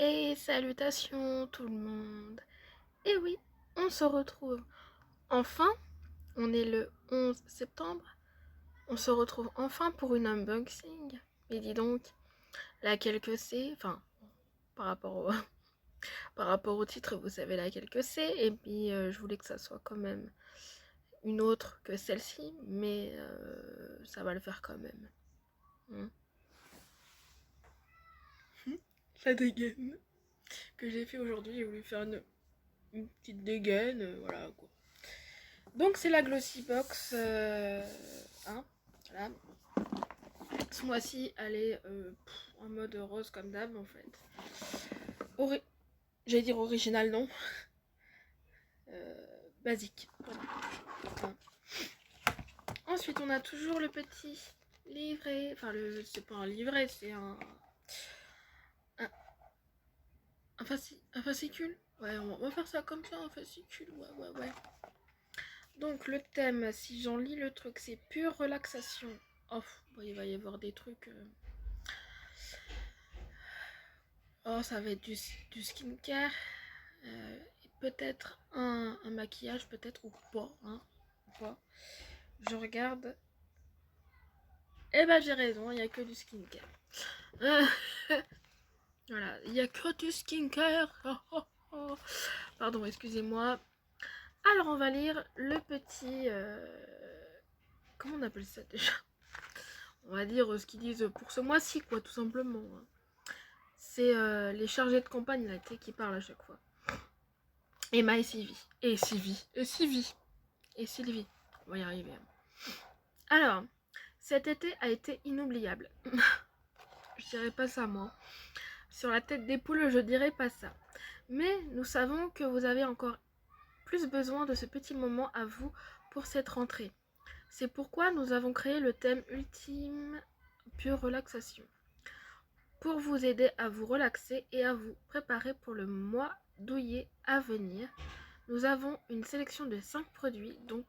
Et salutations tout le monde. Et oui, on se retrouve enfin. On est le 11 septembre. On se retrouve enfin pour une unboxing. Et dis donc, laquelle que c'est. Enfin, par rapport au, par rapport au titre, vous savez laquelle que c'est. Et puis, je voulais que ça soit quand même une autre que celle-ci. Mais ça va le faire quand même. La dégaine que j'ai fait aujourd'hui, j'ai voulu faire une petite dégaine, voilà quoi. Donc c'est la Glossy Box 1. Voilà. Ce mois-ci, elle est en mode rose comme d'hab en fait. J'allais dire original, non. Basique. Voilà. Hein. Ensuite, on a toujours le petit livret. Enfin, c'est pas un livret, c'est un fascicule. Ouais, on va faire ça comme ça, un fascicule. Ouais. Donc, le thème, si j'en lis le truc, c'est pure relaxation. Oh, bon, il va y avoir des trucs. Oh, ça va être du skincare. Et peut-être un maquillage, peut-être, ou pas. Hein, ou pas. Je regarde. Eh ben, j'ai raison, il n'y a que du skincare. Voilà, il n'y a que du skincare. Pardon, excusez-moi. Alors, on va lire le petit. Comment on appelle ça déjà? On va dire ce qu'ils disent pour ce mois-ci, quoi, tout simplement. C'est les chargés de campagne là, qui parlent à chaque fois. Emma et Sylvie. Et Sylvie. On va y arriver. Alors, cet été a été inoubliable. Je dirais pas ça, moi. Sur la tête des poules, je dirais pas ça. Mais nous savons que vous avez encore plus besoin de ce petit moment à vous pour cette rentrée. C'est pourquoi nous avons créé le thème ultime pure relaxation. Pour vous aider à vous relaxer et à vous préparer pour le mois douillet à venir, nous avons une sélection de 5 produits, dont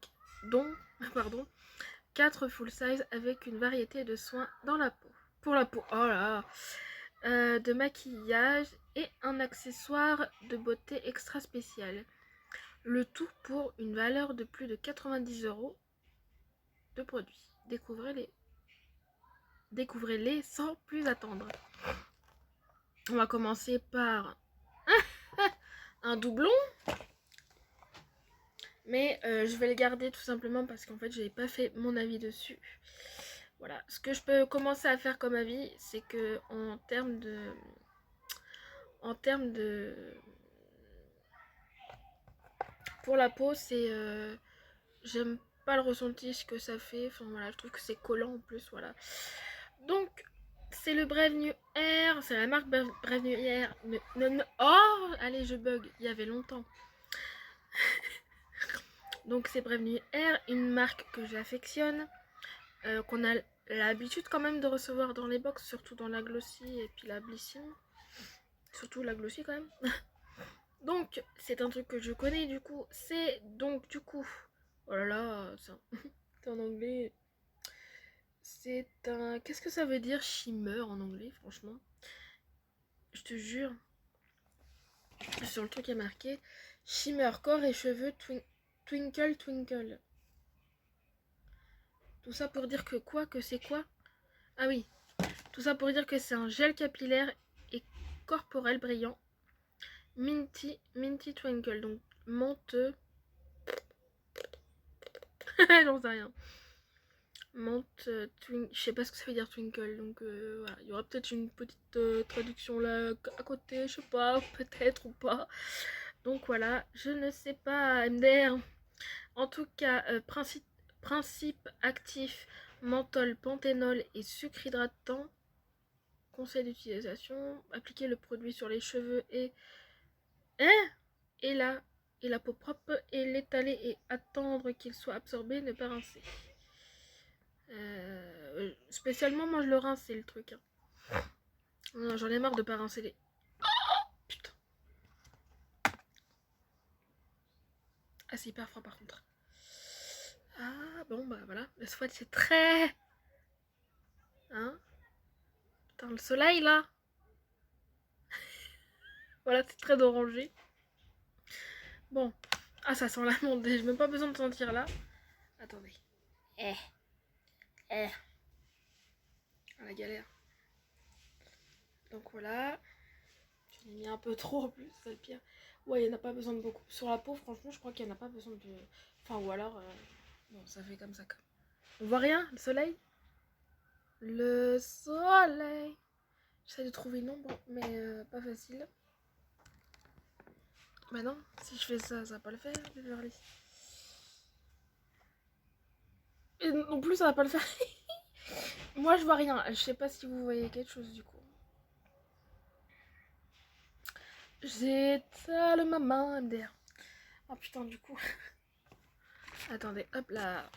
4 full size avec une variété de soins dans la peau. Pour la peau, oh là, de maquillage et un accessoire de beauté extra spécial. Le tout pour une valeur de plus de 90 € de produits. Découvrez-les sans plus attendre. On va commencer par un doublon. Mais je vais le garder tout simplement parce qu'en fait, je n'ai pas fait mon avis dessus. Voilà. Ce que je peux commencer à faire comme avis, c'est que en termes de pour la peau, c'est j'aime pas le ressenti que ça fait. Enfin voilà, je trouve que c'est collant en plus. Voilà. Donc c'est le Brave New Air, c'est la marque Brave New Air. Oh, allez, je bug. Il y avait longtemps. Donc c'est Brave New Air, une marque que j'affectionne, qu'on a l'habitude quand même de recevoir dans les box, surtout dans la Glossy et puis la Blissime. Surtout la Glossy quand même. Donc c'est un truc que je connais du coup. C'est donc du coup. Oh là là, c'est en anglais. C'est un. Qu'est-ce que ça veut dire shimmer en anglais, franchement? Je te jure. Sur le truc il y a marqué shimmer, corps et cheveux, twinkle, twinkle. Tout ça pour dire que quoi? Que c'est quoi? Ah oui. Tout ça pour dire que c'est un gel capillaire et corporel brillant. Minty Twinkle. Donc menteux. J'en sais rien. Menthe twinkle. Je sais pas ce que ça veut dire twinkle. Donc voilà. Il y aura peut-être une petite traduction là à côté. Je sais pas. Peut-être ou pas. Donc voilà. Je ne sais pas. MDR. En tout cas, principe actif, menthol, panthénol et sucre hydratant. Conseil d'utilisation, appliquer le produit sur les cheveux et la peau propre et l'étaler et attendre qu'il soit absorbé, ne pas rincer. Spécialement moi je le rince, c'est le truc. Non, j'en ai marre de pas rincer les. Putain. Ah c'est hyper froid par contre. Ah bon bah voilà, le sweat c'est très. Hein. Putain le soleil là. Voilà, c'est très orangé. Bon. Ah, ça sent l'amande. J'ai même pas besoin de sentir là. Attendez. Eh. Ah, la galère. Donc voilà. J'en ai mis un peu trop en plus, c'est le pire. Ouais, il n'y en a pas besoin de beaucoup. Sur la peau, franchement, je crois qu'il n'y en a pas besoin de... Enfin, ou alors... Bon, ça fait comme ça. On voit rien, le soleil. Le soleil. J'essaie de trouver une ombre, mais pas facile. Bah non, si je fais ça, ça va pas le faire, Beverly. Et non plus, ça va pas le faire. Moi, je vois rien. Je sais pas si vous voyez quelque chose, du coup. J'étale ma main, MDR. Oh putain, du coup. Attendez, hop là.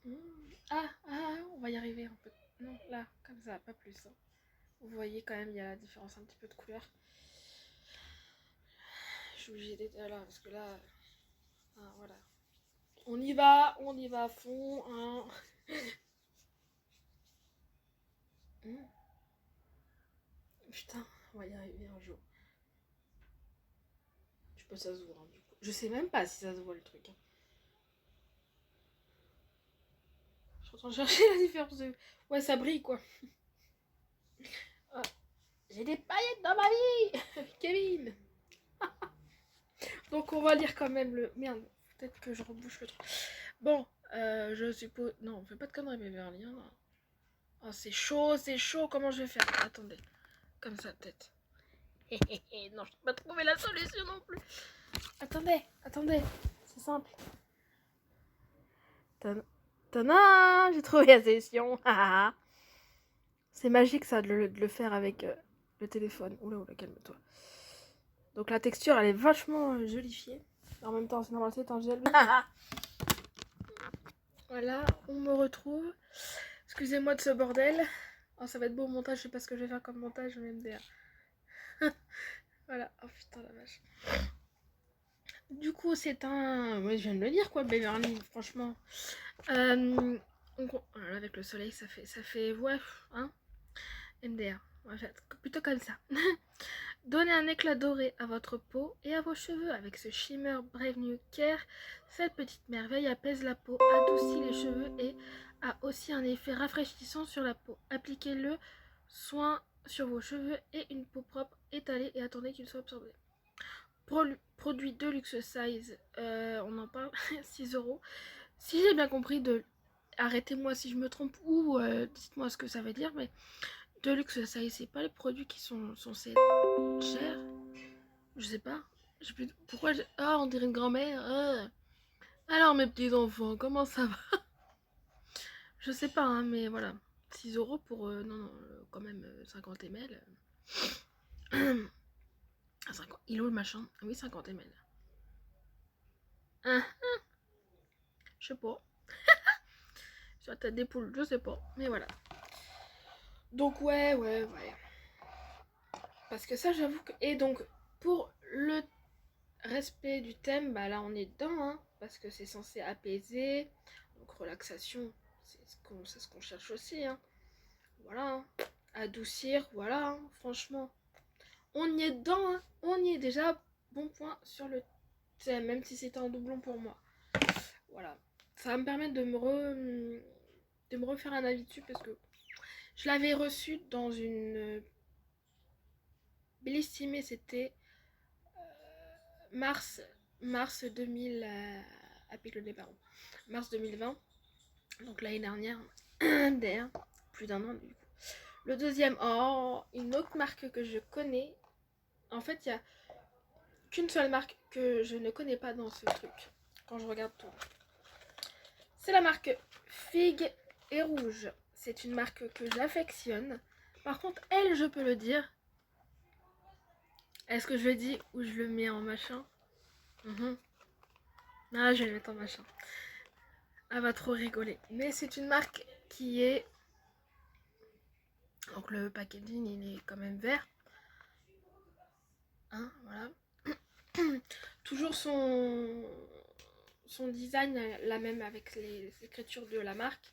On va y arriver un peu. Non, là, comme ça, pas plus. Hein. Vous voyez quand même, il y a la différence un petit peu de couleur. Je suis obligée d'être là parce que là, voilà. On y va à fond. Hein. Putain, on va y arriver un jour. Je sais pas si ça se voit, hein, du coup. Je sais même pas si ça se voit le truc. Hein. Je suis en train de chercher la différence de... Ouais, ça brille quoi. Ah, j'ai des paillettes dans ma vie Kevin. Donc on va lire quand même le... Merde, peut-être que je rebouche le truc. Bon, je suppose... Non, on fait pas de conneries, Beverly. Hein. Oh, c'est chaud, comment je vais faire? Attendez, comme ça peut-être. Non, je peux pas trouver la solution non plus. Attendez, c'est simple. Tana, j'ai trouvé la solution. C'est magique ça de le faire avec le téléphone. Oula, calme-toi. Donc la texture, elle est vachement jolifiée. En même temps, c'est normal, c'est un gel. Voilà, on me retrouve. Excusez-moi de ce bordel. Oh, ça va être beau au montage, je sais pas ce que je vais faire comme montage, mais MDR. Voilà, oh putain la vache. Du coup, c'est un... Ouais, je viens de le dire quoi, Beverly, franchement. Avec le soleil, ça fait... Ouais, hein. MDR. Ouais, plutôt comme ça. Donnez un éclat doré à votre peau et à vos cheveux avec ce shimmer Brave New Care. Cette petite merveille apaise la peau, adoucit les cheveux et a aussi un effet rafraîchissant sur la peau. Appliquez-le soin sur vos cheveux et une peau propre, étalée et attendez qu'il soit absorbé. Produit de luxe size, on en parle, 6€. Si j'ai bien compris, arrêtez-moi si je me trompe ou dites-moi ce que ça veut dire, mais de luxe size, c'est pas les produits qui sont censés cher, je sais pas. Pourquoi on dirait une grand-mère. Alors mes petits enfants, comment ça va? Je sais pas, hein, mais voilà. 6€ pour, non, quand même 50 ml. 50... Il est où le machin? Oui, 50 ml. Je sais pas. Sur la tête des poules, je sais pas. Mais voilà. Donc ouais. Parce que ça, j'avoue que... Et donc, pour le respect du thème, bah là, on est dedans, hein. Parce que c'est censé apaiser. Donc, relaxation, c'est ce qu'on cherche aussi, hein. Voilà, hein. Adoucir, voilà, hein. Franchement. On y est dedans, hein. On y est déjà. Bon point sur le thème, même si c'était un doublon pour moi. Voilà. Ça va me permettre de me refaire un avis dessus parce que je l'avais reçu dans une... Bellissime, c'était mars 2000 à pic le départ. Mars 2020, donc l'année dernière, d'ailleurs, plus d'un an du coup. Le deuxième, une autre marque que je connais. En fait, il n'y a qu'une seule marque que je ne connais pas dans ce truc, quand je regarde tout. C'est la marque Figue et Rouge. C'est une marque que j'affectionne. Par contre, elle, je peux le dire. Est-ce que je le dis ou je le mets en machin? Ah, je vais le mettre en machin. Elle va trop rigoler. Mais c'est une marque qui est... Donc le packaging, il est quand même vert. Hein, voilà. Toujours son design, la même avec les écritures de la marque.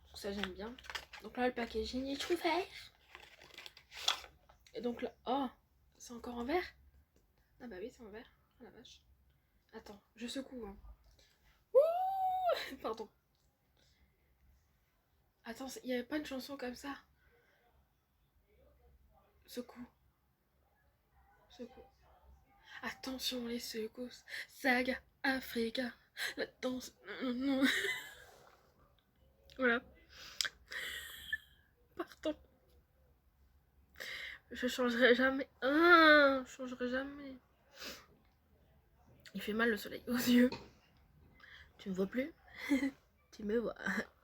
Donc ça, j'aime bien. Donc là, le packaging, il est tout vert. Et donc là, C'est encore en vert? Ah bah oui, c'est en vert. Oh la vache. Attends, je secoue. Hein. Ouh pardon. Attends, il n'y avait pas une chanson comme ça? Secoue. Secoue. Attention les secousses. Saga Africa. La danse. Voilà. Pardon. Je changerai jamais. Ah, je changerai jamais. Il fait mal le soleil aux yeux. Tu me vois plus? Tu me vois.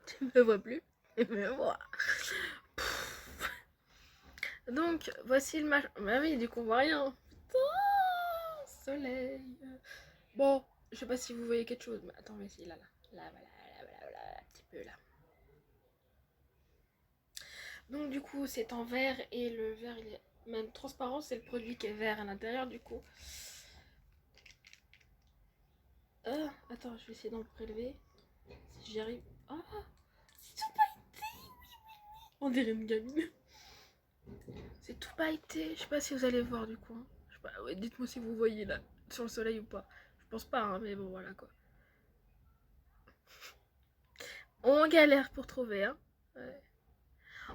Tu me vois plus? Tu me vois. Donc, voici le match. Bah oui, du coup, on voit rien. Putain, soleil. Bon, je sais pas si vous voyez quelque chose, mais attends, mais si, là, voilà, un petit peu là. Donc, du coup, c'est en vert et le vert, il est même transparent, c'est le produit qui est vert à l'intérieur, du coup. Attends, je vais essayer d'en prélever. Si j'y arrive. Oh, c'est tout pailleté. On dirait une gamine. C'est tout pailleté. Je sais pas si vous allez voir du coup. Hein. Je sais pas. Ouais, dites-moi si vous voyez là sur le soleil ou pas. Je pense pas, hein, mais bon voilà quoi. On galère pour trouver. Hein. Ouais.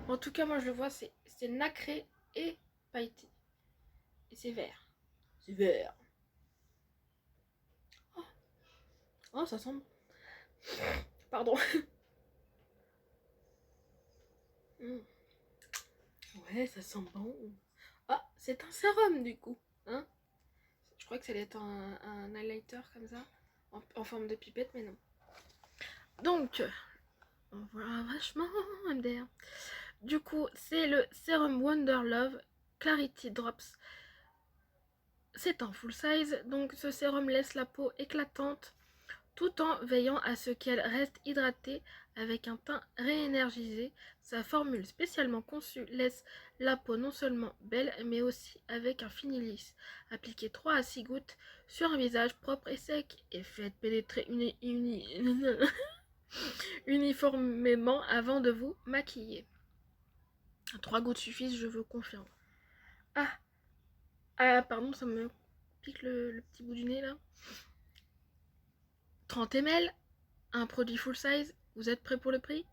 En tout cas, moi je le vois, c'est nacré et pailleté. Et c'est vert. C'est vert. Oh, oh ça sent bon. Pardon. Ouais, ça sent bon. Ah, c'est un sérum du coup. Hein, je crois que ça allait être un highlighter comme ça. En forme de pipette, mais non. Donc, on voit vachement MDR. Du coup, c'est le Serum Wonder Love Clarity Drops. C'est un full size, donc ce sérum laisse la peau éclatante tout en veillant à ce qu'elle reste hydratée avec un teint réénergisé. Sa formule spécialement conçue laisse la peau non seulement belle mais aussi avec un fini lisse. Appliquez 3 à 6 gouttes sur un visage propre et sec et faites pénétrer uniformément avant de vous maquiller. 3 gouttes suffisent, je vous confirme. Ah, pardon, ça me pique le petit bout du nez là. 30 ml, un produit full size. Vous êtes prêts pour le prix?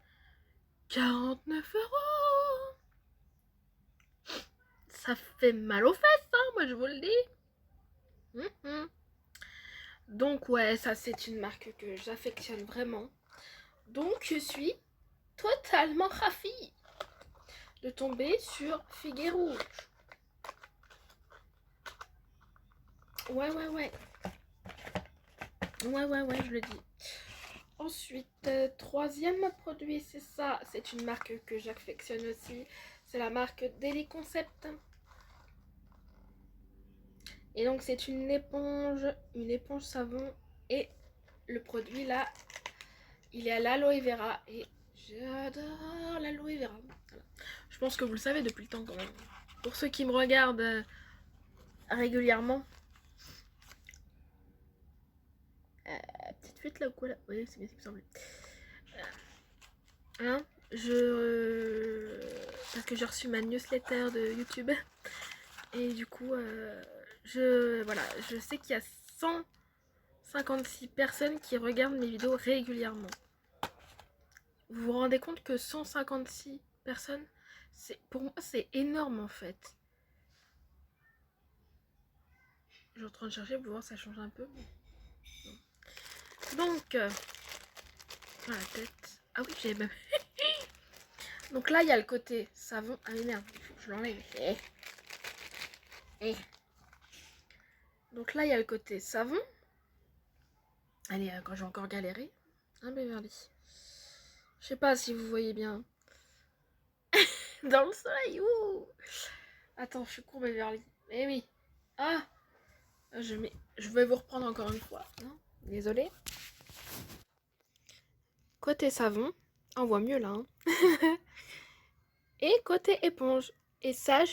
49 €. Ça fait mal aux fesses, hein, moi je vous le dis. Donc ouais, ça c'est une marque que j'affectionne vraiment. Donc je suis totalement ravie de tomber sur Figuet Rouge. Ouais, je le dis. Ensuite, troisième produit, c'est ça. C'est une marque que j'affectionne aussi. C'est la marque Daily Concept. Et donc c'est une éponge savon. Et le produit là, il est à l'aloe vera. Et j'adore l'aloe vera. Voilà. Je pense que vous le savez depuis le temps quand même. Pour ceux qui me regardent régulièrement. Petite fuite là ou quoi là? Oui, c'est bien ce qui me semblait. Hein, parce que j'ai reçu ma newsletter de YouTube et du coup voilà, je sais qu'il y a 156 personnes qui regardent mes vidéos régulièrement. Vous vous rendez compte que 156 personnes, pour moi c'est énorme en fait. Je suis en train de chercher pour voir si ça change un peu. Donc la tête. Ah oui, j'ai même donc là il y a le côté savon. Ah mais merde, il faut que je l'enlève. Donc là il y a le côté savon. Allez, quand j'ai encore galéré. Un Beverly. Je sais pas si vous voyez bien. Dans le soleil, ouh. Attends, je suis courbe Beverly. Eh oui. Ah, je vais vous reprendre encore une fois. Non, désolée. Côté savon, on voit mieux là. Hein. Et côté éponge. Et ça,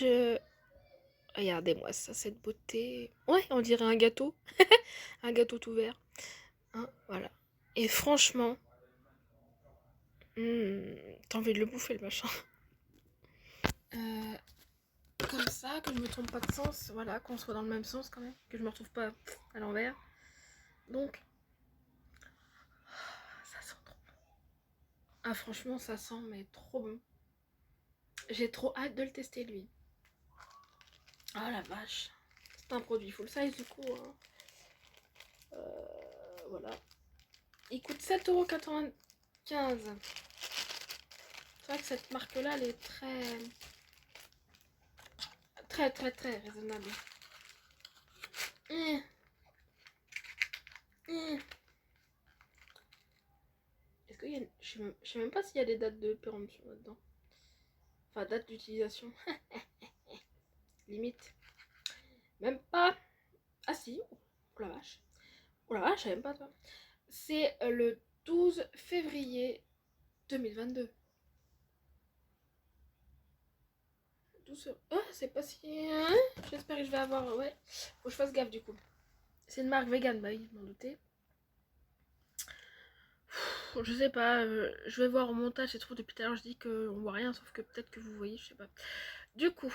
regardez-moi ça, cette beauté. Ouais, on dirait un gâteau. Un gâteau tout vert. Hein, voilà. Et franchement, t'as envie de le bouffer le machin. Comme ça, que je me trompe pas de sens, voilà, qu'on soit dans le même sens quand même, que je me retrouve pas à l'envers. Donc, ça sent trop bon. Ah franchement, ça sent mais trop bon. J'ai trop hâte de le tester lui. Ah la vache. C'est un produit full size du coup. Hein. Voilà. Il coûte 7,95 €. C'est vrai que cette marque là, elle est très raisonnable. Est-ce qu'il y a... Je sais même pas s'il y a des dates de péremption là-dedans. Enfin, date d'utilisation. Limite. Même pas. Ah si. Oh la vache. Oh la vache, je savais même pas toi. C'est le 12 février 2022. 12... Oh, c'est pas si... Hein, j'espère que je vais avoir... Ouais. Faut que je fasse gaffe du coup. C'est une marque vegan, bah oui, je m'en doutais. Je sais pas, je vais voir au montage, c'est trop depuis tout à l'heure, je dis qu'on voit rien, sauf que peut-être que vous voyez, je sais pas. Du coup,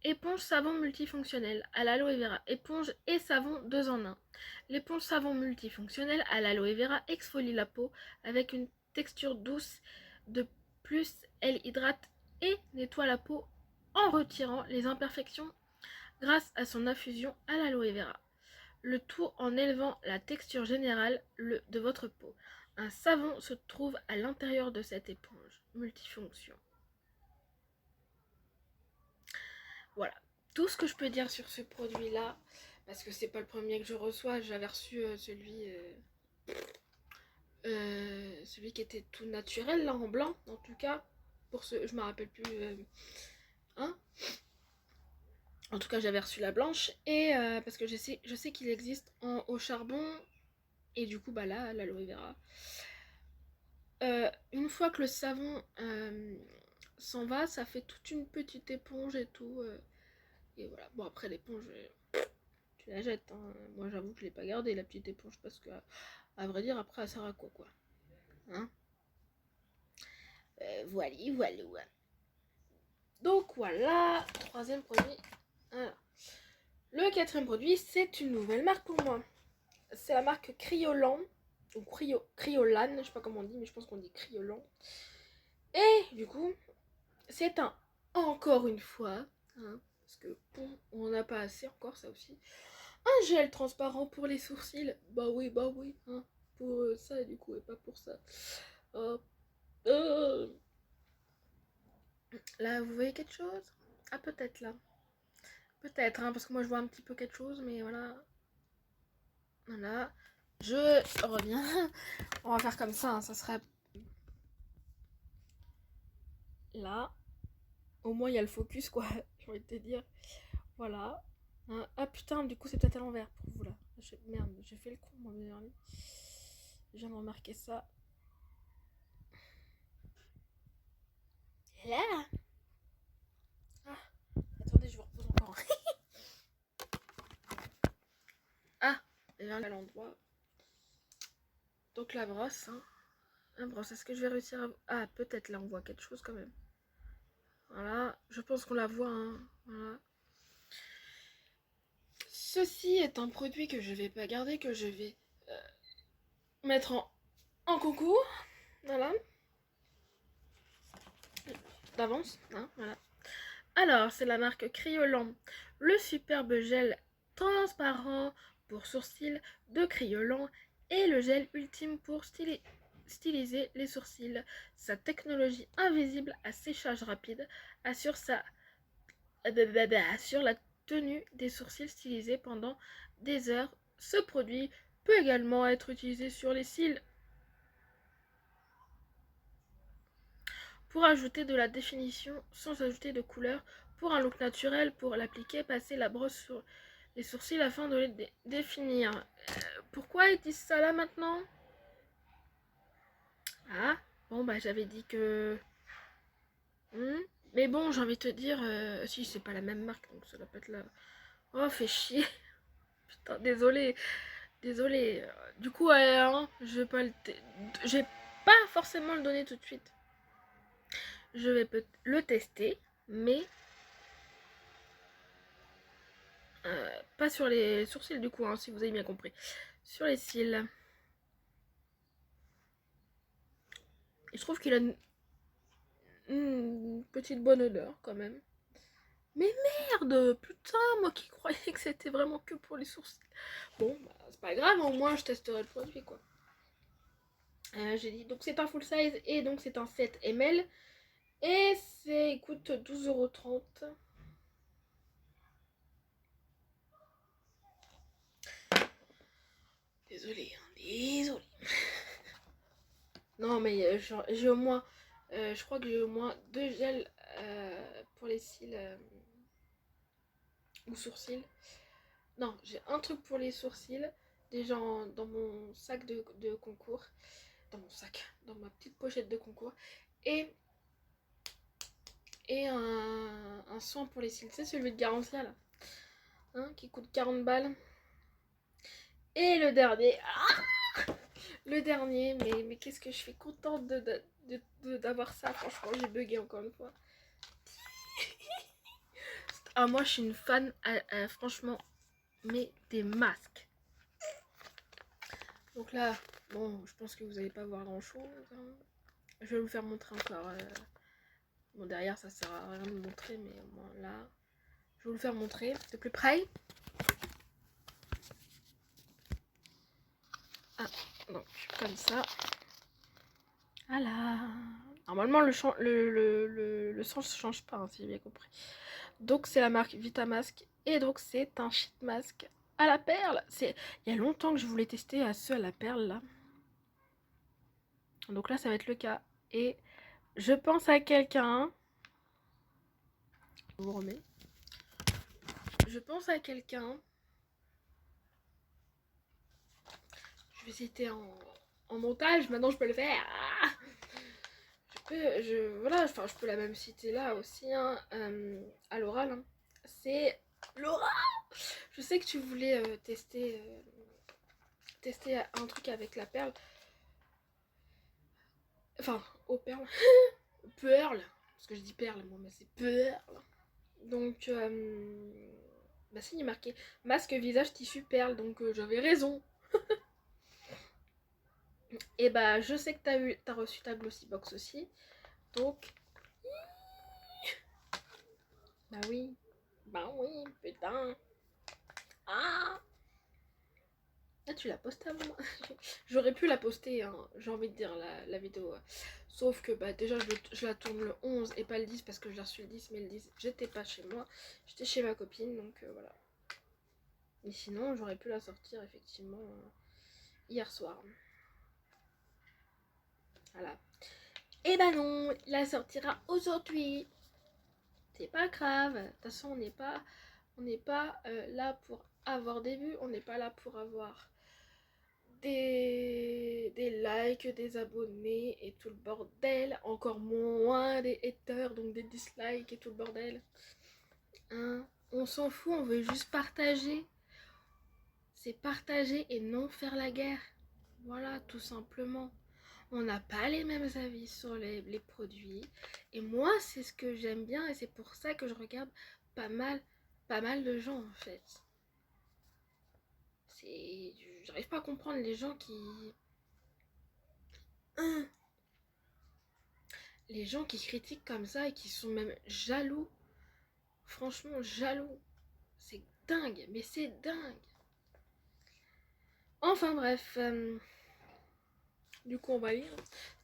éponge savon multifonctionnel à l'aloe vera, éponge et savon 2 en 1. L'éponge savon multifonctionnel à l'aloe vera exfolie la peau avec une texture douce. De plus, elle hydrate et nettoie la peau en retirant les imperfections grâce à son infusion à l'aloe vera. Le tout en élevant la texture générale de votre peau. Un savon se trouve à l'intérieur de cette éponge multifonction. Voilà, tout ce que je peux dire sur ce produit là, parce que c'est pas le premier que je reçois. J'avais reçu celui qui était tout naturel là en blanc en tout cas, pour ce je me rappelle plus hein. En tout cas j'avais reçu la blanche et parce que je sais qu'il existe au charbon et du coup bah là l'aloe vera. Une fois que le savon s'en va, ça fait toute une petite éponge et tout. Et voilà. Bon, après, l'éponge, tu la jettes. Hein. Moi, j'avoue que je l'ai pas gardée, la petite éponge, parce que, à vrai dire, après, elle sert à quoi, quoi. Hein voilà, voilà. Donc, voilà. Troisième produit. Alors. Le quatrième produit, c'est une nouvelle marque pour moi. C'est la marque Cryolan. Ou Cryolan, je sais pas comment on dit, mais je pense qu'on dit Cryolan. Et du coup, c'est encore une fois, hein, parce que bon, on n'a pas assez encore ça aussi, un gel transparent pour les sourcils. Bah oui, hein, pour ça du coup et pas pour ça. Euh, euh. Là, vous voyez quelque chose? Ah peut-être là. Peut-être, hein, parce que moi je vois un petit peu quelque chose, mais voilà. Voilà. Je reviens. On va faire comme ça, hein, ça sera là. Au moins il y a le focus quoi, j'ai envie de te dire. Voilà. Hein. Ah putain, du coup c'est peut-être à l'envers pour vous là. Merde, j'ai fait le con moi, mais je viens de remarquer ça. Et là. Ah, attendez, je vous repose encore. Ah, et vers l'endroit. Donc la brosse, hein. La brosse, est-ce que je vais réussir à... Ah, peut-être là on voit quelque chose quand même. Voilà, je pense qu'on la voit, hein. Voilà. Ceci est un produit que je vais pas garder, que je vais mettre en concours. Voilà. D'avance, hein, voilà. Alors, c'est la marque Cryolan. Le superbe gel transparent pour sourcils de Cryolan et le gel ultime pour styliser les sourcils. Sa technologie invisible à séchage rapide assure la tenue des sourcils stylisés pendant des heures. Ce produit peut également être utilisé sur les cils pour ajouter de la définition sans ajouter de couleur. Pour un look naturel, pour l'appliquer, passez la brosse sur les sourcils afin de les définir. Pourquoi ils disent ça là maintenant? Ah, bon bah j'avais dit que... Mais bon, j'ai envie de te dire, si c'est pas la même marque, donc ça doit pas être là. Oh, fait chier. Putain, désolé. Désolé. Du coup, hein, je vais pas je vais pas forcément le donner tout de suite. Je vais le tester, mais Pas sur les sourcils du coup, hein, si vous avez bien compris. Sur les cils. Et je trouve qu'il a une petite bonne odeur quand même. Mais merde, putain, moi qui croyais que c'était vraiment que pour les sourcils. Bon, bah, c'est pas grave, au moins je testerai le produit quoi. J'ai dit, donc c'est un full size et donc c'est un 7 ml. Et il coûte 12,30 €. Désolée, hein, désolée. Non, mais j'ai au moins. Je crois que j'ai au moins 2 gels pour les cils ou sourcils. Non, j'ai un truc pour les sourcils. Déjà dans mon sac de concours. Dans mon sac, dans ma petite pochette de concours. Et, et un soin pour les cils. C'est celui de Garantia là. Hein, qui coûte 40 balles. Et le dernier. Le dernier, mais qu'est-ce que je suis contente d'avoir ça. Franchement, j'ai bugué encore une fois. Ah, moi, je suis une fan, franchement, mais des masques. Donc là, bon, je pense que vous n'allez pas voir grand-chose. Hein. Je vais vous faire montrer encore. Bon, derrière, ça sert à rien de montrer, mais bon, là, je vais vous le faire montrer de plus près. Ah, donc, comme ça. Voilà. Normalement, le sens ne change pas, hein, si j'ai bien compris. Donc, c'est la marque Vitamask. Et donc, c'est un sheet mask à la perle. Il y a longtemps que je voulais tester ceux à la perle, là. Donc là, ça va être le cas. Et je pense à quelqu'un. Je vous remets. Je pense à quelqu'un. Je vais citer en montage. Maintenant, je peux le faire. Ah, voilà, enfin, je peux la même citer là aussi, hein, à l'oral. Hein. C'est Laura. Je sais que tu voulais tester un truc avec la perle. Enfin, aux perles. Pearl. Parce que je dis perle, moi, mais c'est pearl. Donc, bah si, il est marqué masque visage tissu perle. Donc, j'avais raison. Et bah, je sais que t'as reçu ta Glossy Box aussi. Donc, bah oui. Bah oui, putain. Ah, ah, tu l'as posté avant moi. J'aurais pu la poster, hein, j'ai envie de dire, la vidéo. Sauf que bah, déjà, je la tourne le 11 et pas le 10 parce que je l'ai reçu le 10. Mais le 10, j'étais pas chez moi. J'étais chez ma copine, donc voilà. Et sinon, j'aurais pu la sortir effectivement hier soir. Voilà. Et bah non, il la sortira aujourd'hui. C'est pas grave. De toute façon, on n'est pas là pour avoir des vues. On n'est pas là pour avoir des likes, des abonnés et tout le bordel. Encore moins des haters, donc des dislikes et tout le bordel. Hein, on s'en fout, on veut juste partager. C'est partager et non faire la guerre. Voilà, tout simplement. On n'a pas les mêmes avis sur les produits. Et moi, c'est ce que j'aime bien et c'est pour ça que je regarde pas mal de gens en fait. J'arrive pas à comprendre les gens qui critiquent comme ça et qui sont même jaloux. Franchement, jaloux. C'est dingue, mais c'est dingue. Enfin bref. Du coup, on va lire.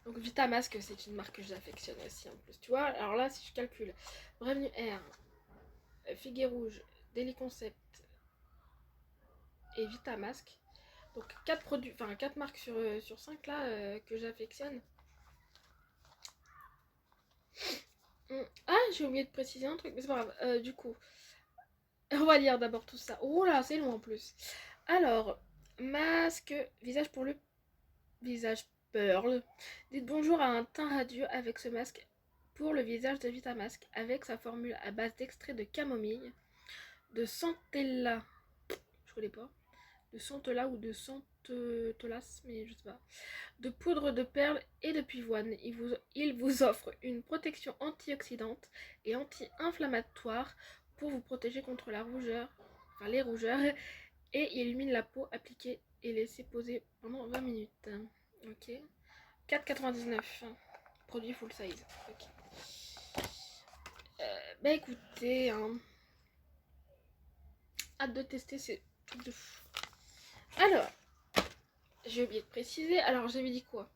Donc Vitamask, c'est une marque que j'affectionne aussi en plus. Tu vois, alors là, si je calcule, Revenu R, Figuet Rouge, Daily Concept et Vitamask. Donc 4 produits, enfin 4 marques sur 5 là que j'affectionne. Ah, j'ai oublié de préciser un truc, mais c'est pas grave. Du coup, on va lire d'abord tout ça. Oh là, c'est long en plus. Alors, masque, visage pour le visage Pearl. Dites bonjour à un teint radieux avec ce masque pour le visage de Vitamask avec sa formule à base d'extrait de camomille, de centella, je connais pas, de centella ou de centelas, mais je sais pas, de poudre de perles et de pivoine. Il vous offre une protection antioxydante et anti-inflammatoire pour vous protéger contre la rougeur, enfin les rougeurs, et illumine la peau, appliquée et laissée poser pendant 20 minutes. Ok. 4,99. Produit full size. Ok. Bah écoutez, hein, hâte de tester ces trucs de fou. Alors, j'ai oublié de préciser. Alors, j'avais dit quoi?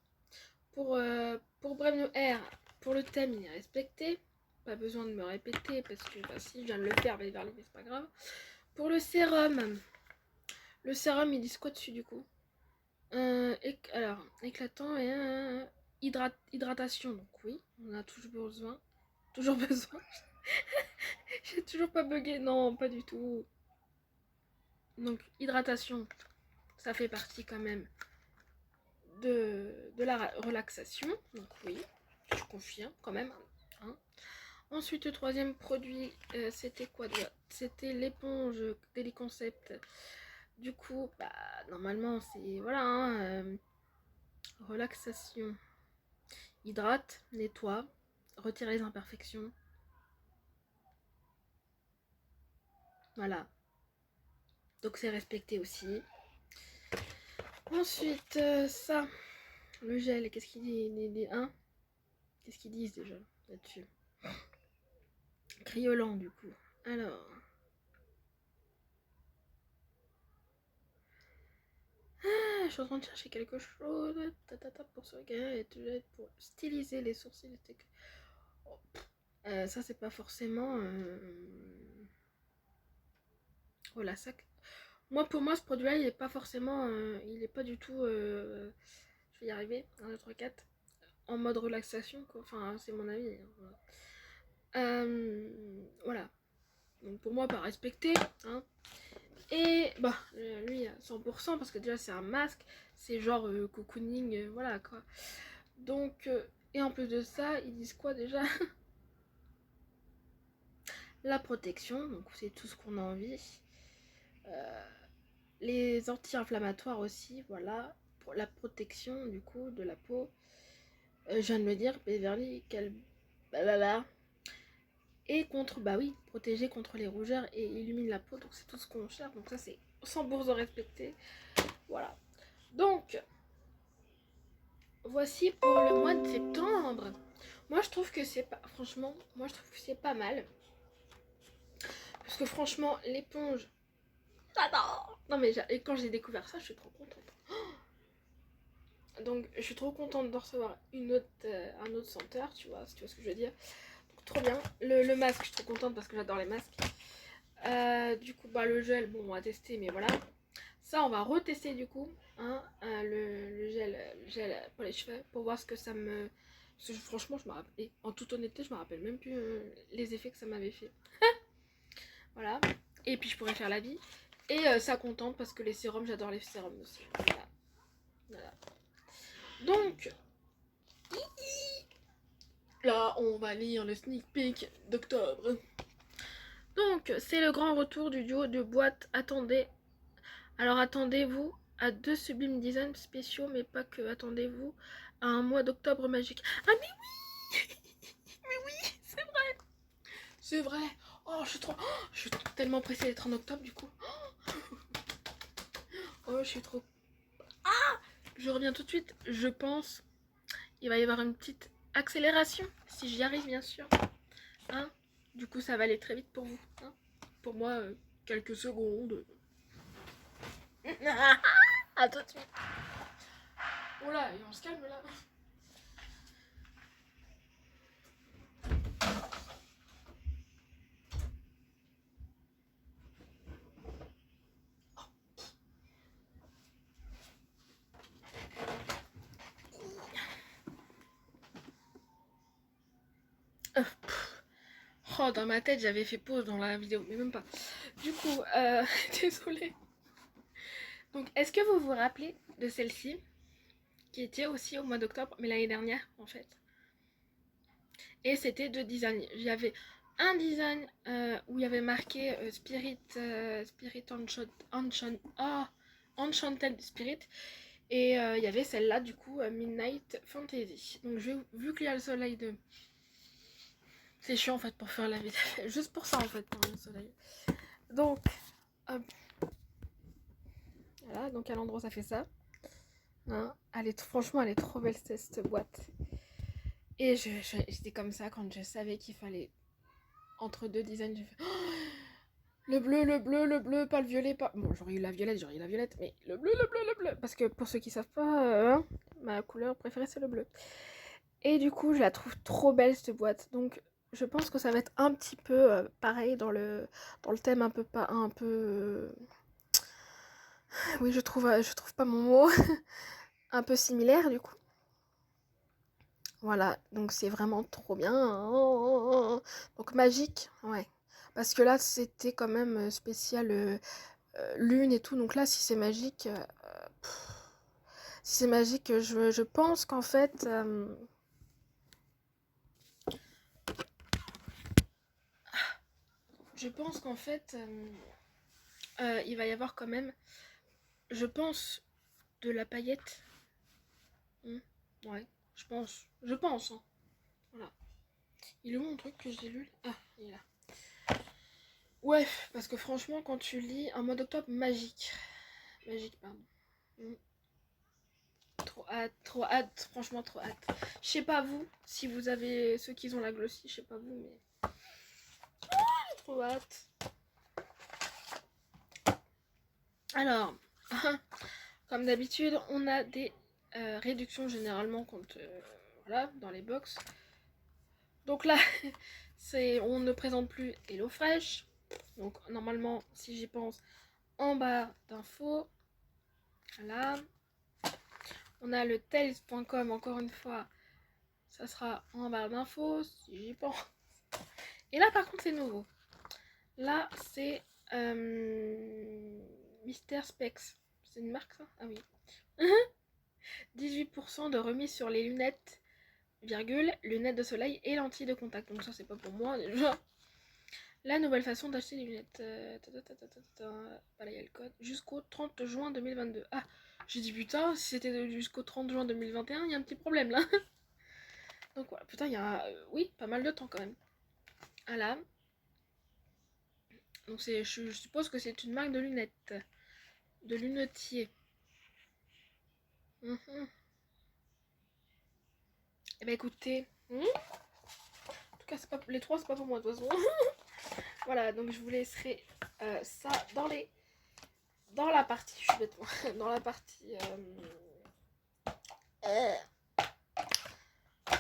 Pour Brave New Air, pour le thème, il est respecté. Pas besoin de me répéter parce que bah, si je viens de le faire, mais c'est pas grave. Pour le sérum, ils disent quoi dessus du coup? Alors, éclatant et hydratation. Donc oui, on a toujours besoin. Toujours besoin. J'ai toujours pas bugué. Non, pas du tout. Donc, hydratation, ça fait partie quand même de la relaxation. Donc oui, je confirme quand même. Hein. Ensuite, le troisième produit, c'était quoi déjà? C'était l'éponge Daily Concept. Du coup, bah, normalement, c'est voilà, hein, relaxation, hydrate, nettoie, retire les imperfections. Voilà. Donc c'est respecté aussi. Ensuite, ça, le gel, qu'est-ce qu'il dit hein? Qu'est-ce qu'ils disent déjà là-dessus? Criolant du coup. Alors. Je suis en train de chercher quelque chose. Pour ce gars et pour styliser les sourcils. Oh, ça c'est pas forcément. Voilà, ça. Moi pour moi ce produit-là il est pas forcément. Il est pas du tout. Je vais y arriver. 1, 2, 3, 4. En mode relaxation quoi. Enfin c'est mon avis. Voilà. Voilà. Donc pour moi pas respecté. Hein. Et bah lui à 100% parce que déjà c'est un masque. C'est genre cocooning. Voilà quoi. Donc, et en plus de ça, ils disent quoi déjà? La protection, donc c'est tout ce qu'on a envie. Les anti-inflammatoires aussi, voilà. Pour la protection du coup de la peau. Je viens de le dire, Beverly, quel. Blablabla. Et contre, bah oui, protéger contre les rougeurs et illumine la peau, donc c'est tout ce qu'on cherche. Donc ça c'est 100% respecté. Voilà. Donc, voici pour le mois de septembre. Moi je trouve que c'est pas. Franchement, moi je trouve que c'est pas mal. Parce que franchement, l'éponge, j'adore. Non mais quand j'ai découvert ça, je suis trop contente. Donc je suis trop contente de recevoir un autre senteur, tu vois ce que je veux dire. Donc trop bien. Le masque, je suis trop contente parce que j'adore les masques. Du coup, bah le gel, bon on va tester, mais voilà. Ça, on va retester du coup, hein, le gel pour les cheveux, pour voir ce que ça me... Parce que franchement, je me rappelle, en toute honnêteté, je me rappelle même plus les effets que ça m'avait fait. Voilà. Et puis je pourrais faire la vie. Et ça contente parce que les sérums, j'adore les sérums aussi. Voilà. Voilà. Donc, là, on va lire le sneak peek d'octobre. Donc, c'est le grand retour du duo de boîte. Attendez. Alors, attendez-vous à 2 sublimes designs spéciaux, mais pas que. Attendez-vous à un mois d'octobre magique. Ah, mais oui! Mais oui, c'est vrai! C'est vrai! Oh, je suis tellement pressée d'être en octobre, du coup. Oh, je suis trop... Je reviens tout de suite. Je pense il va y avoir une petite accélération, si j'y arrive bien sûr. Hein, du coup, ça va aller très vite pour vous. Hein, pour moi, quelques secondes. À tout de suite. Oh là, et on se calme là. Oh, dans ma tête, j'avais fait pause dans la vidéo, mais même pas. Du coup, désolée. Donc, est-ce que vous vous rappelez de celle-ci, qui était aussi au mois d'octobre, mais l'année dernière, en fait. Et c'était 2 designs. Il y avait un design où il y avait marqué Spirit Enchanted Spirit. Et il y avait celle-là, du coup, Midnight Fantasy. Donc, vu qu'il y a le soleil de... C'est chiant, en fait, pour faire la vidéo. Juste pour ça, en fait, pour le soleil. Donc, Hop. Voilà, donc à l'endroit ça fait ça. Hein, franchement, elle est trop belle cette boîte. Et j'étais comme ça quand je savais qu'il fallait entre deux designs. J'ai fait le bleu, le bleu, le bleu, pas le violet, pas. Bon, j'aurais eu la violette, mais le bleu, le bleu, le bleu. Parce que pour ceux qui savent pas, ma couleur préférée c'est le bleu. Et du coup, je la trouve trop belle cette boîte. Donc, je pense que ça va être un petit peu pareil dans le thème un peu pas un peu. Oui, je trouve pas mon mot. Un peu similaire du coup. Voilà, donc c'est vraiment trop bien. Donc magique, ouais. Parce que là, c'était quand même spécial lune et tout. Donc là, si c'est magique, si c'est magique, je pense qu'en fait, je pense qu'en fait, il va y avoir quand même, je pense, de la paillette. Hmm, ouais, je pense. Hein. Voilà. Il est où mon truc que j'ai lu? Ah, il est là. Ouais, parce que franchement, quand tu lis un mois d'octobre magique, magique, pardon. Hmm. Trop hâte, franchement trop hâte. Je sais pas vous, si vous avez ceux qui ont la glossy, je sais pas vous, mais j'ai trop hâte. Alors, comme d'habitude, on a des réductions généralement quand, voilà, dans les box. Donc là, on ne présente plus HelloFresh. Donc normalement, si j'y pense, en barre d'infos, voilà. On a le tails.com, encore une fois, ça sera en barre d'infos, si j'y pense. Et là, par contre, c'est nouveau. Là, c'est Mister Specs. C'est une marque, ça? Ah oui. 18% de remise sur les lunettes, virgule, lunettes de soleil et lentilles de contact. Donc ça, c'est pas pour moi, déjà. La nouvelle façon d'acheter des lunettes. Voilà, il y a le code. Jusqu'au 30 juin 2022. Ah, j'ai dit putain, si c'était jusqu'au 30 juin 2021, il y a un petit problème, là. Donc voilà, putain, il y a, oui, pas mal de temps, quand même. Voilà. Donc je suppose que c'est une marque de lunettes. De lunetier. Eh ben écoutez. En tout cas, c'est pas, les trois, c'est pas pour moi, de toute façon. Voilà, donc je vous laisserai ça dans la partie. Je suis bêtement. Dans la partie.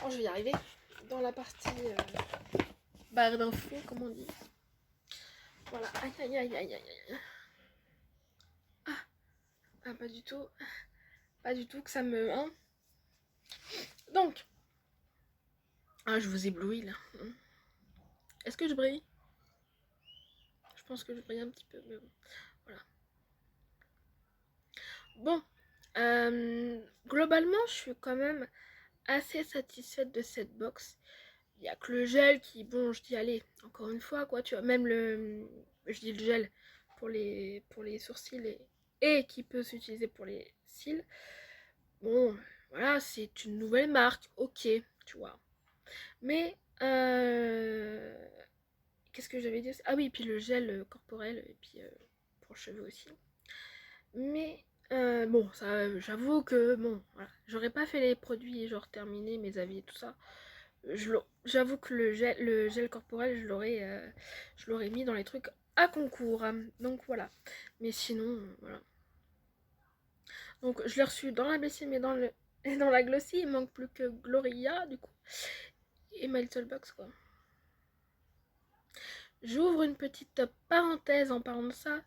Oh, je vais y arriver. Dans la partie barre d'infos, comme on dit. Voilà. Aïe, aïe, aïe, aïe, aïe. Ah, pas du tout. Pas du tout que ça me. Hein. Donc. Ah, je vous éblouis là. Est-ce que je brille? Je pense que je brille un petit peu, mais bon. Voilà. Bon. Globalement, je suis quand même assez satisfaite de cette box. Il y a que le gel qui, bon, je dis allez, encore une fois, quoi, tu vois, même je dis le gel pour les sourcils et qui peut s'utiliser pour les cils. Bon, voilà, c'est une nouvelle marque, ok, tu vois. Mais, qu'est-ce que j'avais dit? Ah oui, puis le gel corporel, et puis pour cheveux aussi. Mais, bon, ça, j'avoue que, bon, voilà, j'aurais pas fait les produits, genre terminé mes avis et tout ça. J'avoue que le gel corporel, je l'aurais mis dans les trucs à concours. Donc voilà. Mais sinon, voilà. Donc je l'ai reçu dans la Bessime et et dans la Glossy. Il manque plus que Gloria, du coup. Et My Little Box, quoi. J'ouvre une petite parenthèse en parlant de ça.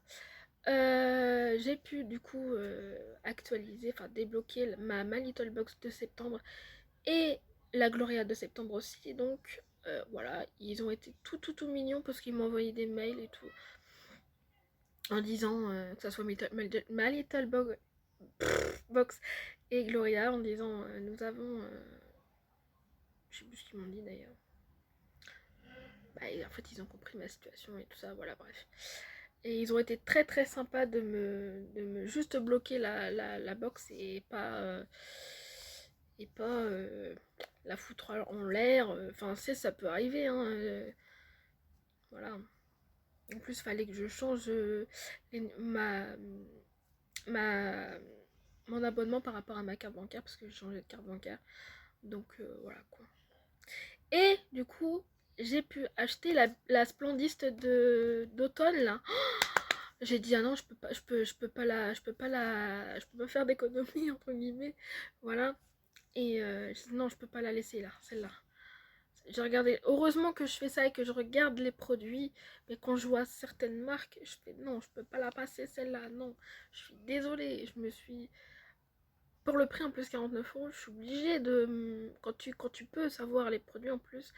J'ai pu, du coup, actualiser, enfin débloquer My Little Box de septembre. Et la Gloria de septembre aussi. Donc voilà, ils ont été tout mignons parce qu'ils m'ont envoyé des mails et tout en disant que ça soit My Little Box et Gloria en disant nous avons je sais plus ce qu'ils m'ont dit d'ailleurs. Bah, en fait ils ont compris ma situation et tout ça, voilà, bref. Et ils ont été très sympas de me juste bloquer la box et pas la foutre en l'air. Enfin, ça peut arriver, hein. Voilà. En plus, fallait que je change ma, mon abonnement par rapport à ma carte bancaire parce que j'ai changé de carte bancaire. Donc voilà quoi. Et du coup, j'ai pu acheter la Splendiste d'automne là. J'ai dit ah non, je peux pas faire d'économie entre guillemets. Voilà. Et j'ai dit, non, je peux pas la laisser là, celle-là. J'ai regardé, heureusement que je fais ça et que je regarde les produits, mais quand je vois certaines marques, je fais non, je peux pas la passer celle-là, non, je suis désolée, je me suis, pour le prix en plus 49 €, je suis obligée de, quand tu peux savoir les produits en plus,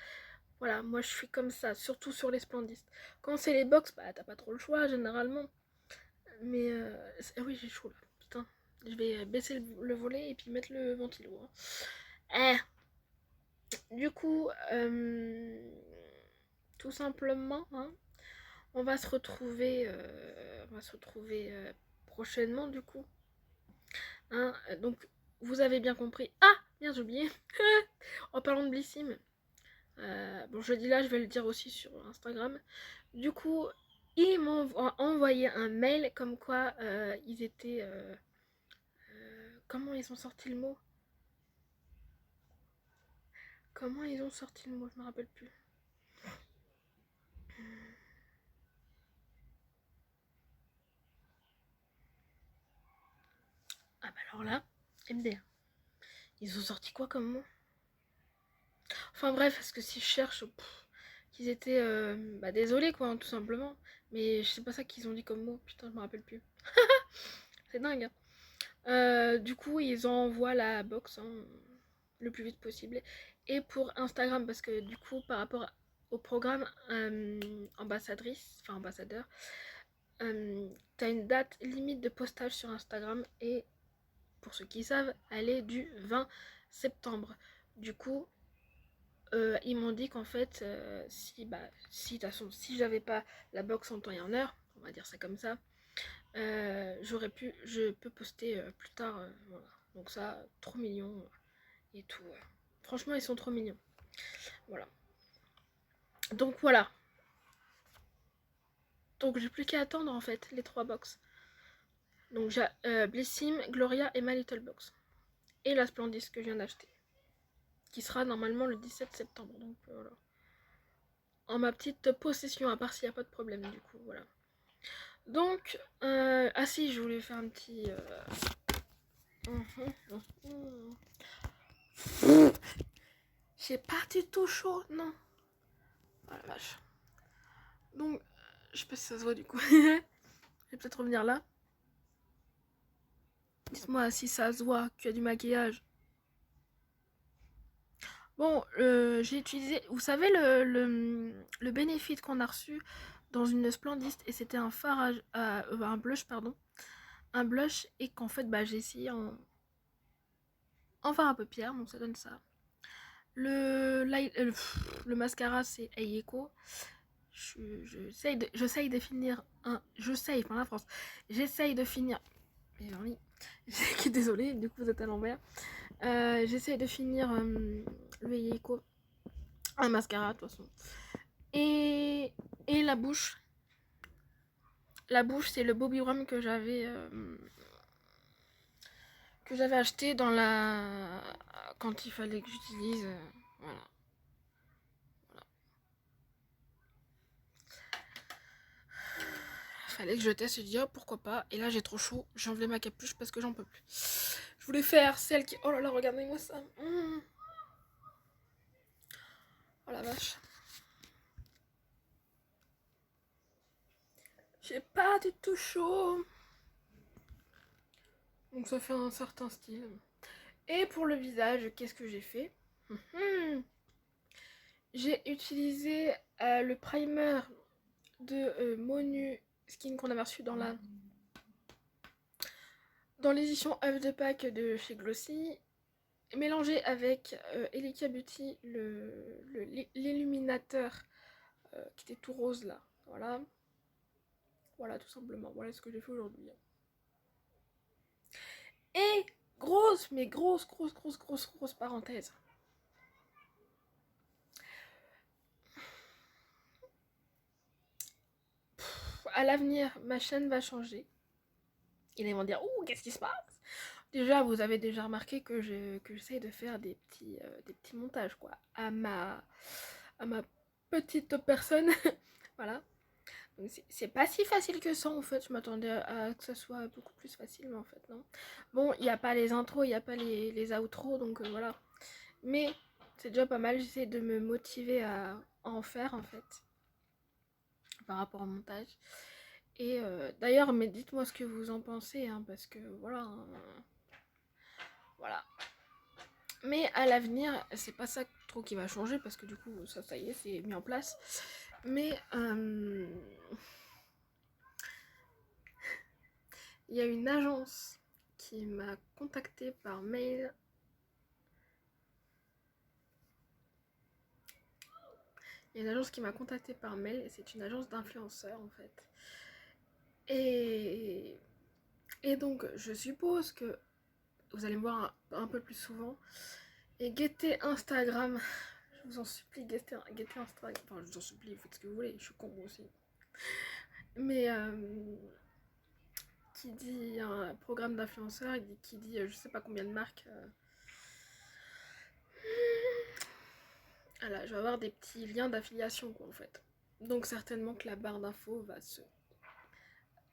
voilà, moi je suis comme ça, surtout sur les Splendistes. Quand c'est les box, bah t'as pas trop le choix généralement, mais ah oui j'ai chaud là, putain, je vais baisser le volet et puis mettre le ventilo. Hein. Du coup, tout simplement, hein, on va se retrouver prochainement du coup. Hein, donc, vous avez bien compris. Ah, bien j'ai oublié. En parlant de Blissim, bon je dis là, je vais le dire aussi sur Instagram. Du coup, ils m'ont envoyé un mail comme quoi ils étaient. Comment ils ont sorti le mot? Comment ils ont sorti le mot? Je me rappelle plus. Ah bah alors là, MDR. Ils ont sorti quoi comme mot? Enfin bref, parce que si je cherche qu'ils étaient bah, désolés quoi, hein, tout simplement. Mais je sais pas ça qu'ils ont dit comme mot. Putain, je me rappelle plus. C'est dingue. Hein. Du coup, ils envoient la box hein, le plus vite possible. Et pour Instagram, parce que du coup, par rapport au programme ambassadrice, enfin ambassadeur, t'as une date limite de postage sur Instagram. Et pour ceux qui savent, elle est du 20 septembre. Du coup, ils m'ont dit qu'en fait, si de toute façon, si j'avais pas la box en temps et en heure, on va dire ça comme ça, je peux poster plus tard, voilà. Donc ça, trop mignon et tout. Franchement, ils sont trop mignons. Voilà. Donc voilà. Donc j'ai plus qu'à attendre en fait les 3 box. Donc j'ai Blissim, Gloria et My Little Box. Et la Splendis que je viens d'acheter. Qui sera normalement le 17 septembre. Donc voilà. En ma petite possession, à part s'il n'y a pas de problème du coup. Voilà. Donc, ah si, je voulais faire un petit. J'ai pas du tout chaud, non. Oh la vache. Donc, je sais pas si ça se voit du coup. Je vais peut-être revenir là. Dites-moi si ça se voit qu'il y a du maquillage. Bon, j'ai utilisé. Vous savez le bénéfice qu'on a reçu dans une Splendiste et c'était un fard un blush, pardon. Un blush et qu'en fait, bah, j'ai essayé en fard à paupières, donc ça donne ça. Le mascara c'est Ayeko. J'essaye de finir un. J'essaye, enfin la France. J'essaye de finir. Mais oui, désolée, du coup vous êtes à l'envers. J'essaye de finir le Ayeko. Un mascara de toute façon. Et la bouche. La bouche c'est le Bobbi Brown que j'avais acheté dans la. Quand il fallait que j'utilise. Voilà. Fallait que je teste et je dis oh pourquoi pas. Et là j'ai trop chaud, j'ai enlevé ma capuche parce que j'en peux plus. Je voulais faire celle qui. Oh là là, regardez-moi ça. Oh la vache. J'ai pas du tout chaud. Donc ça fait un certain style. Et pour le visage, qu'est-ce que j'ai fait? J'ai utilisé le primer de Monu Skin qu'on avait reçu dans l'édition œuf de Pâques de chez Glossy, mélangé avec Elika Beauty, l'illuminateur qui était tout rose là. Voilà. Voilà, tout simplement. Voilà ce que j'ai fait aujourd'hui. Et grosse parenthèse. à l'avenir, ma chaîne va changer. Et ils vont dire, ouh, qu'est-ce qui se passe? Déjà, vous avez déjà remarqué que j'essaye de faire des petits montages, quoi, à ma petite personne. Voilà. Donc c'est pas si facile que ça, en fait. Je m'attendais à que ça soit beaucoup plus facile, mais en fait, non. Bon, il n'y a pas les intros, il n'y a pas les outros, donc voilà. Mais c'est déjà pas mal. J'essaie de me motiver à en faire, en fait, par rapport au montage. Et d'ailleurs, mais dites-moi ce que vous en pensez, hein, parce que voilà. Voilà. Mais à l'avenir, c'est pas ça trop qui va changer, parce que du coup, ça y est, c'est mis en place. Mais il y a une agence qui m'a contactée par mail. Il y a une agence qui m'a contactée par mail, et c'est une agence d'influenceurs en fait. Et donc, je suppose que vous allez me voir un peu plus souvent. Et guettez Instagram. Je vous en supplie, guettez Instagram. Enfin, je vous en supplie, faites ce que vous voulez, je suis con moi aussi. Mais qui dit un programme d'influenceurs, qui dit je sais pas combien de marques. Voilà, je vais avoir des petits liens d'affiliation quoi en fait. Donc certainement que la barre d'infos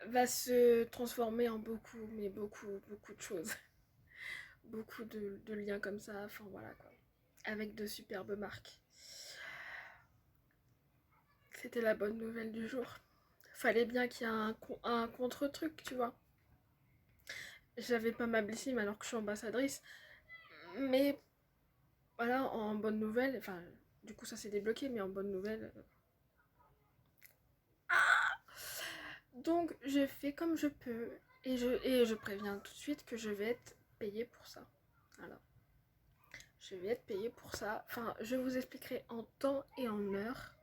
va se transformer en beaucoup, mais beaucoup de choses. Beaucoup de liens comme ça, enfin voilà quoi. Avec de superbes marques. C'était la bonne nouvelle du jour. Fallait bien qu'il y ait un contre-truc, tu vois. J'avais pas ma blessime alors que je suis ambassadrice. Mais voilà, en bonne nouvelle, enfin, du coup ça s'est débloqué, mais en bonne nouvelle. Donc je fais comme je peux. Et je préviens tout de suite que je vais être payée pour ça. Voilà. Je vais être payée pour ça. Enfin, je vous expliquerai en temps et en heure.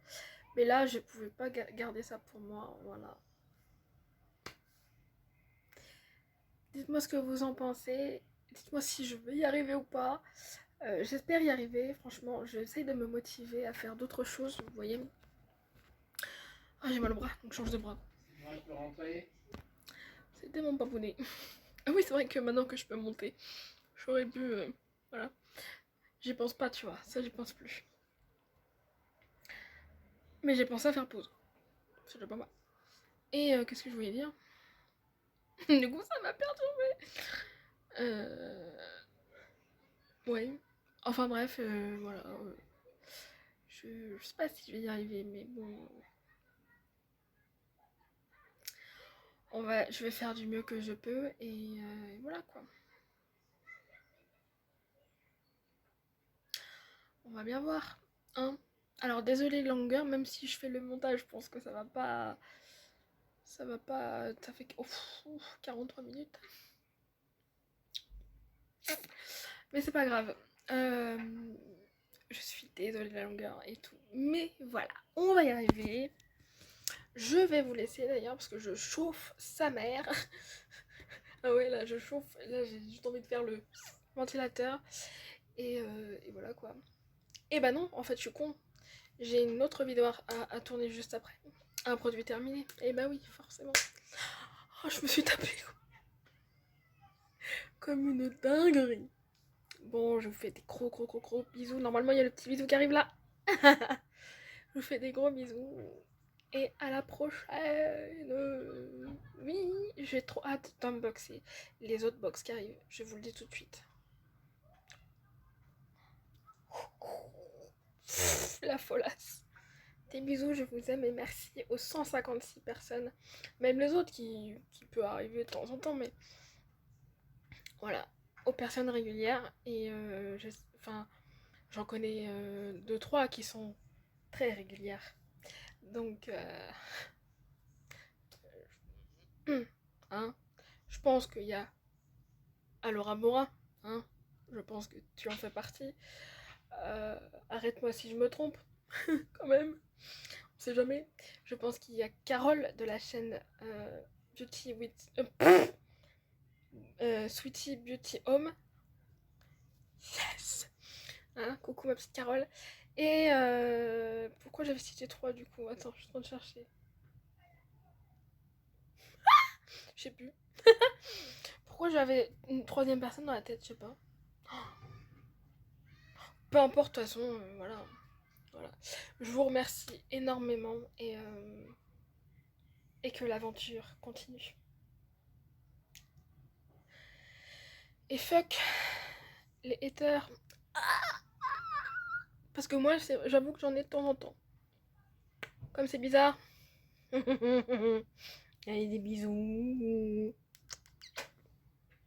Mais là, je pouvais pas garder ça pour moi. Voilà. Dites-moi ce que vous en pensez. Dites-moi si je vais y arriver ou pas. J'espère y arriver. Franchement, j'essaye de me motiver à faire d'autres choses. Vous voyez. Ah, j'ai mal au bras, donc je change de bras. Moi, je peux rentrer. C'était mon papounet. Ah oui, c'est vrai que maintenant que je peux monter, j'aurais pu. Voilà. J'y pense pas, tu vois. Ça, j'y pense plus. Mais j'ai pensé à faire pause. C'est déjà pas mal. Et qu'est-ce que je voulais dire? Du coup, ça m'a perturbée. Euh... Ouais. Enfin bref, voilà. Je sais pas si je vais y arriver, mais bon. Je vais faire du mieux que je peux et voilà quoi. On va bien voir. Hein. Alors désolé longueur, même si je fais le montage, je pense que ça va pas. Ça va pas. Ça fait 43 minutes. Mais c'est pas grave. Euh, je suis désolée de la longueur et tout. Mais voilà, on va y arriver. Je vais vous laisser d'ailleurs parce que je chauffe sa mère. Ah ouais, là je chauffe. Là j'ai juste envie de faire le ventilateur. Et voilà quoi. Et bah non, en fait je suis con. J'ai une autre vidéo à tourner juste après. Un produit terminé. Et bah oui, forcément. Oh, je me suis tapée comme une dinguerie. Bon, je vous fais des gros bisous. Normalement, il y a le petit bisou qui arrive là. Je vous fais des gros bisous. Et à la prochaine. Oui, j'ai trop hâte d'unboxer les autres box qui arrivent. Je vous le dis tout de suite. La folasse. Des bisous, je vous aime et merci aux 156 personnes. Même les autres qui peut arriver de temps en temps, mais voilà. Aux personnes régulières. Et enfin, j'en connais 2-3 qui sont très régulières. Donc, hein, je pense qu'il y a Alora Mora, hein, je pense que tu en fais partie. Arrête-moi si je me trompe, quand même, on sait jamais. Je pense qu'il y a Carole de la chaîne Beauty with Sweetie Beauty Home. Yes, hein, coucou ma petite Carole. Et pourquoi j'avais cité 3 du coup? Attends, je suis en train de chercher. Je sais plus. Pourquoi j'avais une troisième personne dans la tête, je sais pas. Peu importe, de toute façon, voilà. Je vous remercie énormément et que l'aventure continue. Et fuck les haters. Parce que moi, j'avoue que j'en ai de temps en temps. Comme c'est bizarre. Allez, des bisous.